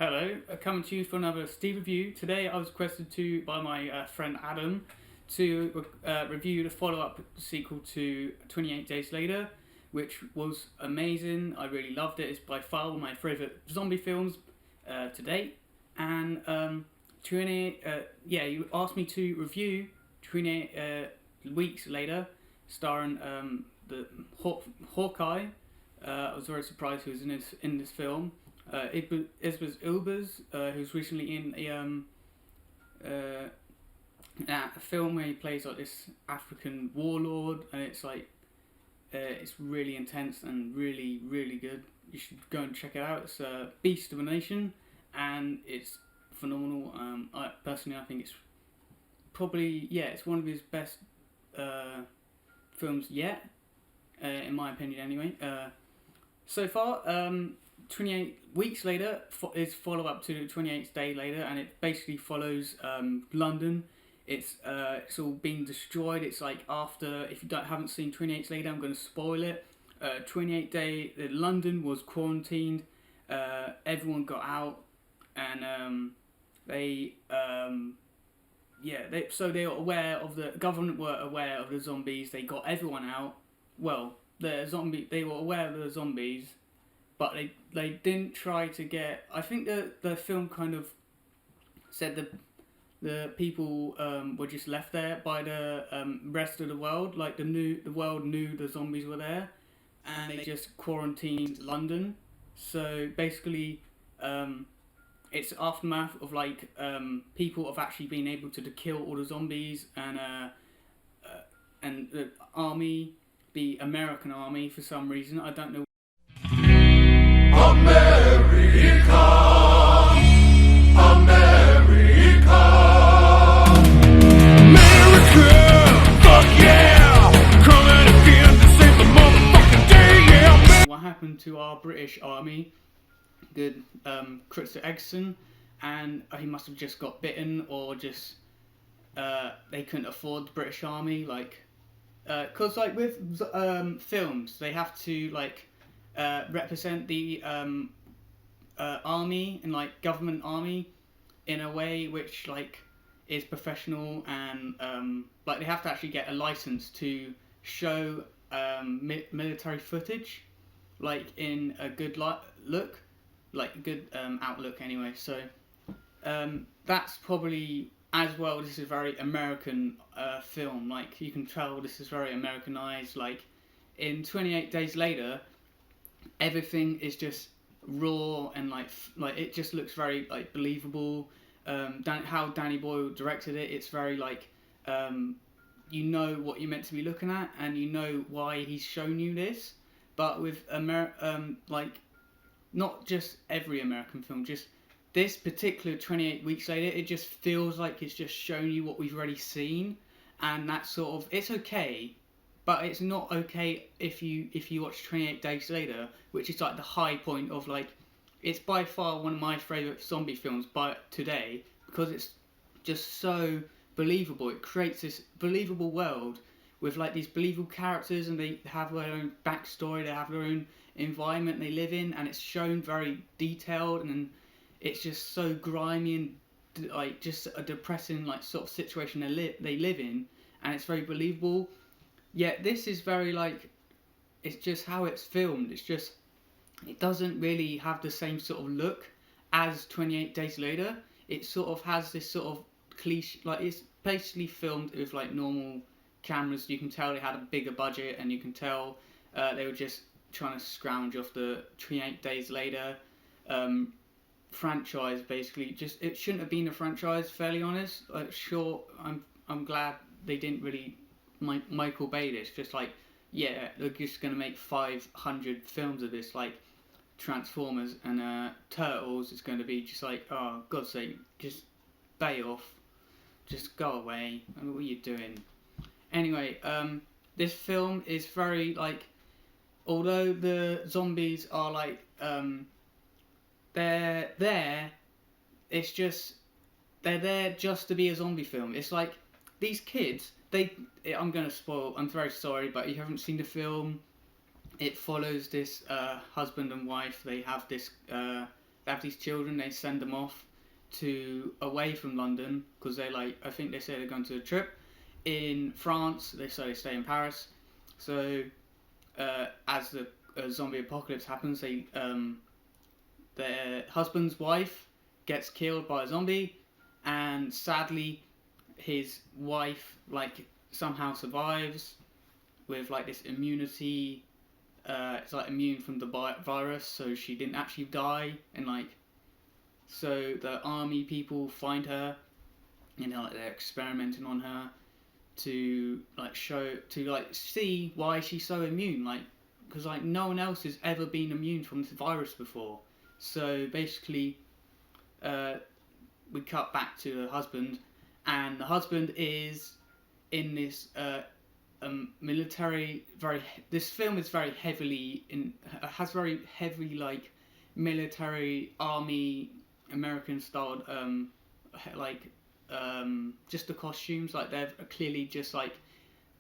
Hello, coming to you for another Steve review. Today I was requested by my friend Adam to review the follow-up sequel to 28 Days Later, which was amazing. I really loved it. It's by far one of my favourite zombie films to date. And you asked me to review 28 Weeks Later, starring the Hawkeye. I was very surprised he was in this film. Idris Elba, who's recently in a film where he plays like this African warlord, and it's really intense and really really good. You should go and check it out. It's Beast of a Nation, and it's phenomenal. I think it's probably it's one of his best films yet, in my opinion anyway. So far, 28 Weeks Later is follow up to 28 Days Later, and it basically follows London. It's all being destroyed. It's like after, if you haven't seen 28 Days Later, I'm going to spoil it. 28 Day London was quarantined. Everyone got out, and they were aware of the government were aware of the zombies. They got everyone out. Well, they were aware of the zombies, but they didn't try to get. I think the film kind of said the people were just left there by the rest of the world. Like the world knew the zombies were there, and they just quarantined London. So basically, it's aftermath of people have actually been able to kill all the zombies, and the army, the American army, for some reason, I don't know. America, America, America, fuck yeah, coming again to save the motherfucking day, yeah. What happened to our British army? Good, Chris Egson, and he must have just got bitten, or just they couldn't afford the British army, cause with films they have to represent the army and government army in a way which is professional, and they have to actually get a license to show military footage in a good look, good outlook anyway. So that's probably, as well, this is a very American film. You can tell this is very Americanized. In 28 Days Later, everything is just raw, and it just looks very believable. How Danny Boyle directed it, it's very you know what you're meant to be looking at, and you know why he's shown you this. But with not just every American film, just this particular 28 Weeks Later, it just feels like it's just shown you what we've already seen, and that sort of, it's okay. But it's not okay if you watch 28 Days Later, which is the high point of it's by far one of my favourite zombie films today, because it's just so believable. It creates this believable world with these believable characters, and they have their own backstory, they have their own environment they live in, and it's shown very detailed, and it's just so grimy and just a depressing sort of situation they live in, and it's very believable. Yet this is very it's just how it's filmed. It doesn't really have the same sort of look as 28 Days Later. It sort of has this sort of cliche, it's basically filmed with normal cameras. You can tell they had a bigger budget, and you can tell they were just trying to scrounge off the 28 Days Later franchise. Basically, it shouldn't have been a franchise. Fairly honest. Sure, I'm glad they didn't really Michael Bay this. Just they're just gonna make 500 films of this, Transformers and Turtles. It's going to be just oh, God's sake, just bay off, just go away. I mean, what are you doing? Anyway, this film is very although the zombies are they're there, it's just they're there just to be a zombie film. It's these kids. I'm going to spoil, I'm very sorry, but you haven't seen the film. It follows this husband and wife. They have this they have these children. They send them off to away from London because they're like, I think they say they're going to a trip in France. They stay in Paris. So as the zombie apocalypse happens, their husband's wife gets killed by a zombie, and sadly his wife like somehow survives with like this immunity. It's like immune from the virus, so she didn't actually die, and like so the army people find her, like they're experimenting on her to like see why she's so immune, like because like no one else has ever been immune from this virus before. So basically, we cut back to the husband, and the husband is in this military. This film is very heavily has very heavy like military army American styled just the costumes, like they're clearly just like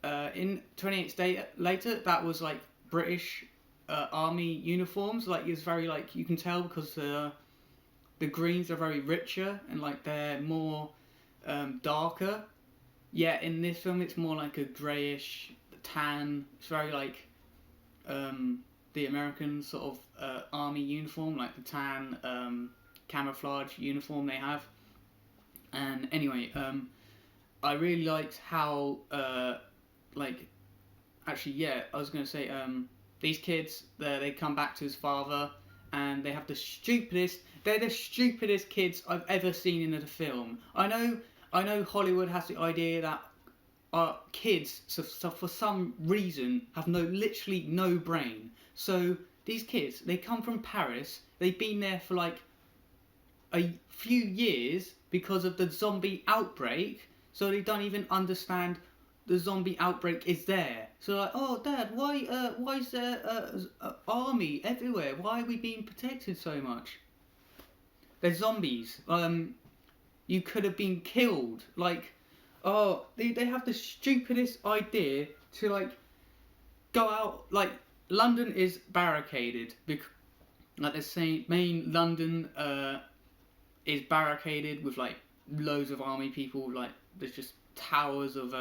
in 28 Days Later that was like British army uniforms. Like it's very like you can tell because the greens are very richer and like they're more darker. Yeah, in this film it's more like a greyish tan. It's very like the American sort of army uniform, like the tan camouflage uniform they have. And anyway, I really liked how I was gonna say these kids they come back to his father and they have they're the stupidest kids I've ever seen in a film. I know Hollywood has the idea that our kids so for some reason have literally no brain. So these kids, they come from Paris, they've been there for like a few years because of the zombie outbreak, so they don't even understand the zombie outbreak is there. So like, oh Dad, why is there army everywhere? Why are we being protected so much? They're zombies. You could have been killed. Like, oh, they have the stupidest idea to like go out. Like London is barricaded because like the main London is barricaded with like loads of army people. Like there's just towers of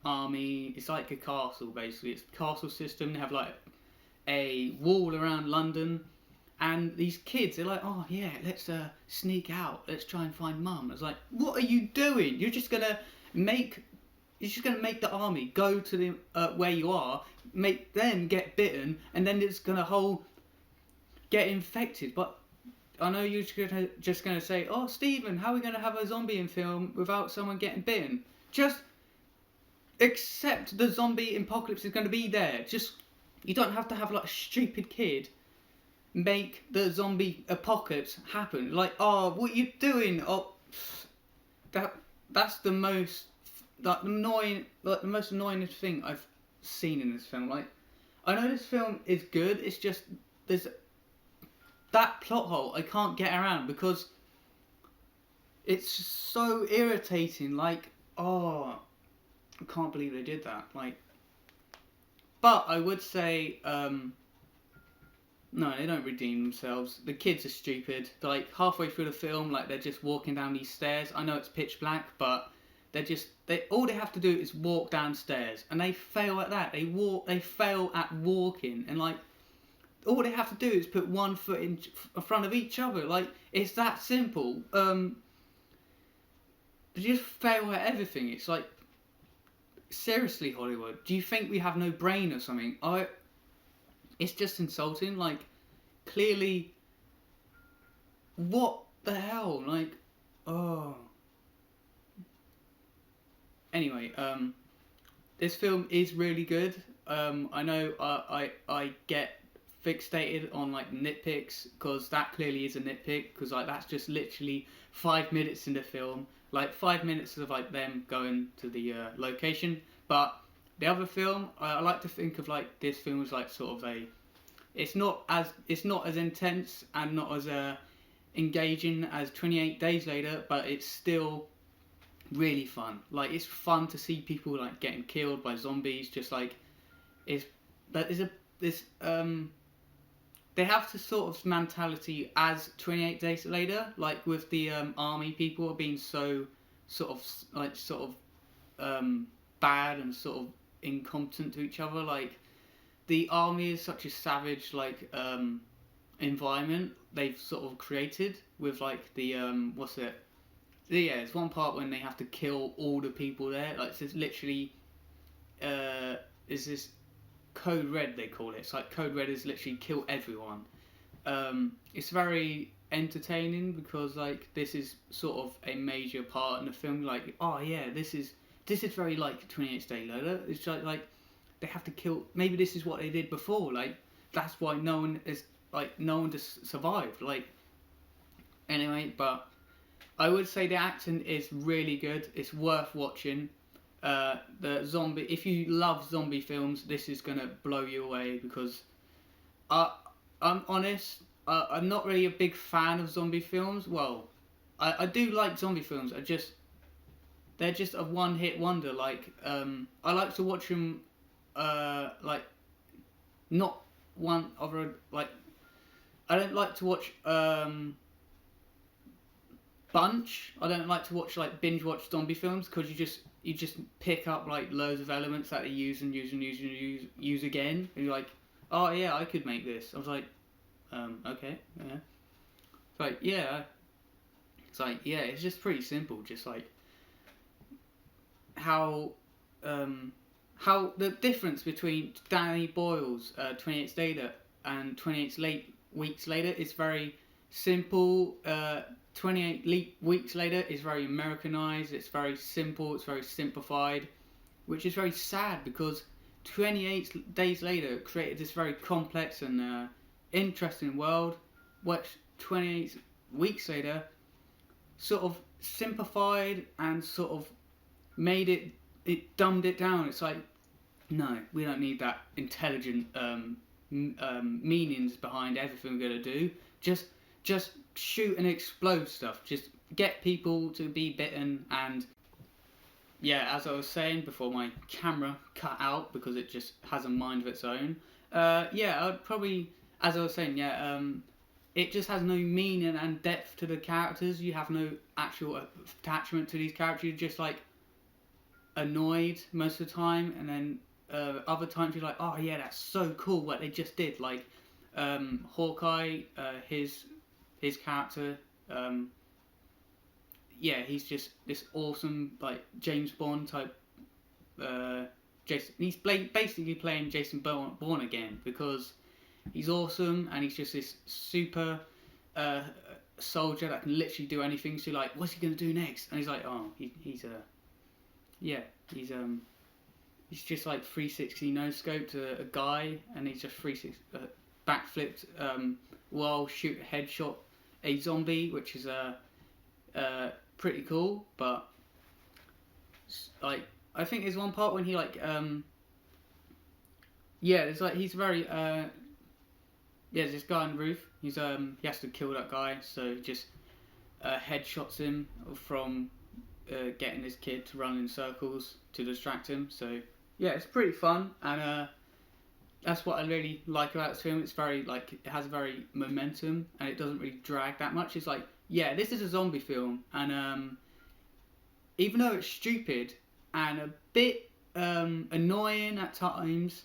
army. It's like a castle basically. It's a castle system. They have like a wall around London, and these kids, they're like, oh yeah, let's sneak out. Let's try and find Mum. It's like, what are you doing? You're just gonna make the army go to the where you are, make them get bitten, and then it's gonna get infected. But I know you're just gonna say, oh Stephen, how are we gonna have a zombie in film without someone getting bitten? Just accept the zombie apocalypse is gonna be there. Just you don't have to have like a stupid kid make the zombie apocalypse happen. Like, oh, what are you doing? Oh, that's the most the most annoying thing I've seen in this film. Like, I know this film is good. It's just there's that plot hole I can't get around because it's so irritating. Like, oh, I can't believe they did that. Like, but I would say, no, they don't redeem themselves. The kids are stupid. They're like halfway through the film, like they're just walking down these stairs. I know it's pitch black, but all they have to do is walk downstairs, and they fail at that. They fail at walking, and like all they have to do is put one foot in front of each other. Like it's that simple. They just fail at everything. It's like, seriously, Hollywood, do you think we have no brain or something? It's just insulting. Like, clearly, what the hell? Like, oh. Anyway, this film is really good. I know I get fixated on like nitpicks because that clearly is a nitpick because like that's just literally 5 minutes in the film, like 5 minutes of like them going to the location. But the other film, I like to think of like this film as like sort of it's not as intense and not as engaging as 28 Days Later, but it's still really fun. Like it's fun to see people like getting killed by zombies. Just like there's they have the sort of mentality as 28 Days Later, like with the army people being so sort of bad and sort of incompetent to each other. Like the army is such a savage environment they've sort of created with like the what's it? Yeah, it's one part when they have to kill all the people there. Like it's literally is this Code Red they call it. It's like Code Red is literally kill everyone. It's very entertaining because like this is sort of a major part in the film. Like, oh yeah, this is very like 28 Days Later. It's like they have to kill. Maybe this is what they did before. Like that's why no one just survived. Like anyway, but I would say the acting is really good. It's worth watching. The zombie. If you love zombie films, this is gonna blow you away because I'm honest. I'm not really a big fan of zombie films. Well, I do like zombie films. They're just a one-hit wonder. Like I like to watch them. Like not one other like. I don't like to watch bunch. I don't like to watch like binge watch zombie films because you just pick up like loads of elements that they use again, and you're like, oh yeah, I could make this. I was like, okay, yeah. It's like yeah, it's just pretty simple. Just like how the difference between Danny Boyle's 28 Later and 28 Weeks Later is very simple. 28 Weeks Later is very Americanized. It's very simple. It's very simplified, which is very sad because 28 Days Later created this very complex and interesting world, which 28 Weeks Later sort of simplified and sort of made it dumbed it down. It's like, no, we don't need that intelligent meanings behind everything we're gonna do. Just shoot and explode stuff. Just get people to be bitten. And yeah, as I was saying before my camera cut out because it just has a mind of its own. Yeah, I'd probably, as I was saying, yeah, it just has no meaning and depth to the characters. You have no actual attachment to these characters. You're just like annoyed most of the time, and then other times you're like, oh yeah, that's so cool what they just did. Like Hawkeye, his character, yeah, he's just this awesome like James Bond type. Jason, he's basically playing Jason Bourne again because he's awesome and he's just this super soldier that can literally do anything. So you're like, what's he gonna do next? And he's like, oh, he's just like 360 no scoped a guy, and he's just 360 backflipped while shoot headshot a zombie, which is pretty cool. But like I think there's one part when he like yeah, there's like he's very yeah, there's this guy on the roof. He has to kill that guy, so he just headshots him from getting this kid to run in circles to distract him. So yeah, it's pretty fun, and that's what I really like about this film. It's very like it has very momentum, and it doesn't really drag that much. It's like, yeah, this is a zombie film, and even though it's stupid and a bit annoying at times,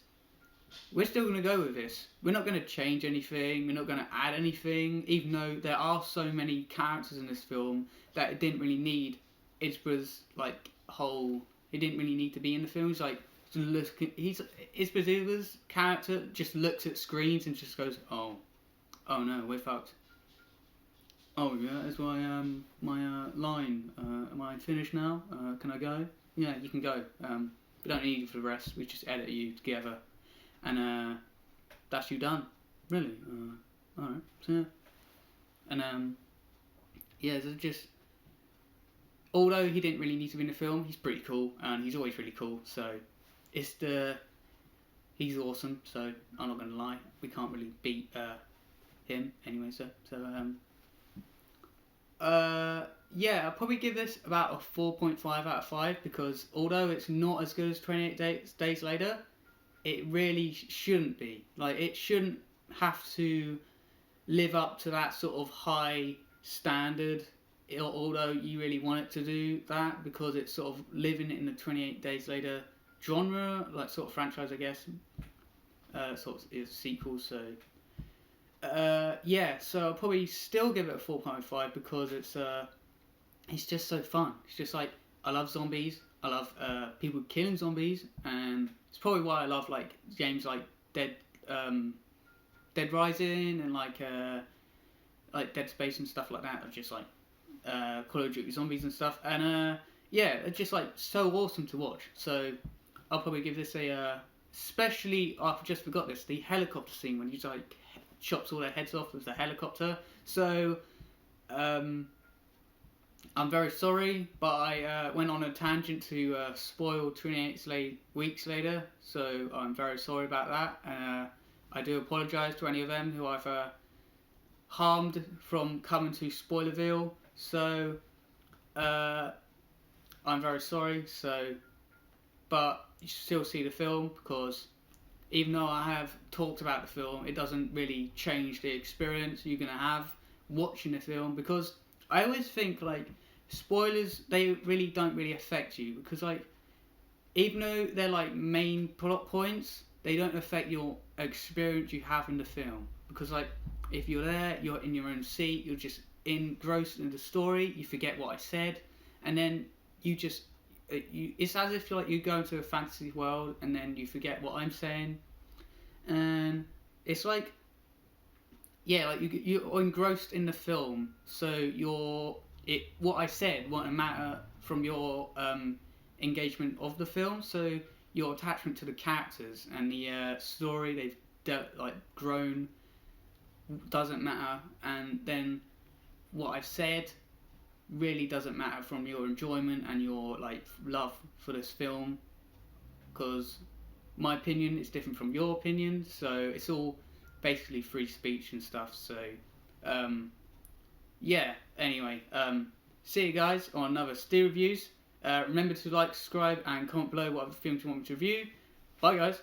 we're still going to go with this. We're not going to change anything. We're not going to add anything, even though there are so many characters in this film that it didn't really need. Idris like whole. He didn't really need to be in the film. He's like Idris' character just looks at screens and just goes, oh no, we're fucked. Oh yeah, that's my line. Am I finished now? Can I go? Yeah, you can go. We don't need you for the rest. We just edit you together, and that's you done. Really? All right. So yeah, and yeah, so just. Although he didn't really need to be in the film, he's pretty cool, and he's always really cool. So he's awesome. So I'm not gonna lie, we can't really beat him anyway. Yeah, I'll probably give this about a 4.5 out of 5 because although it's not as good as 28 Days Later, it really shouldn't be. Like it shouldn't have to live up to that sort of high standard, although you really want it to do that, because it's sort of living in the 28 Days Later genre, like sort of franchise, I guess. Sort of is a sequel, so yeah. So I'll probably still give it a 4.5 because it's just so fun. It's just like, I love zombies. I love people killing zombies, and it's probably why I love like games like Dead Rising and like Dead Space and stuff like that. Of just like Call of Duty Zombies and stuff, and yeah, it's just like so awesome to watch. So I'll probably give this a especially, I just forgot this, the helicopter scene when he like chops all their heads off with the helicopter. So I'm very sorry, but I went on a tangent to spoil 28 Weeks Later, so I'm very sorry about that. I do apologise to any of them who I've harmed from coming to Spoilerville, so I'm very sorry. So, but you should still see the film, because even though I have talked about the film, it doesn't really change the experience you're going to have watching the film, because I always think like spoilers, they really don't really affect you, because like even though they're like main plot points, they don't affect your experience you have in the film, because like if you're there, you're in your own seat, you're just engrossed in the story, you forget what I said, and then you just it's as if you go into a fantasy world and then you forget what I'm saying, and it's like, yeah, like you're engrossed in the film, so what I said won't matter from your engagement of the film. So your attachment to the characters and the story they've grown doesn't matter, and then what I've said really doesn't matter from your enjoyment and your like love for this film, because my opinion is different from your opinion, so it's all basically free speech and stuff. So yeah, anyway, see you guys on another Steel Reviews. Remember to like, subscribe and comment below what other films you want me to review. Bye guys.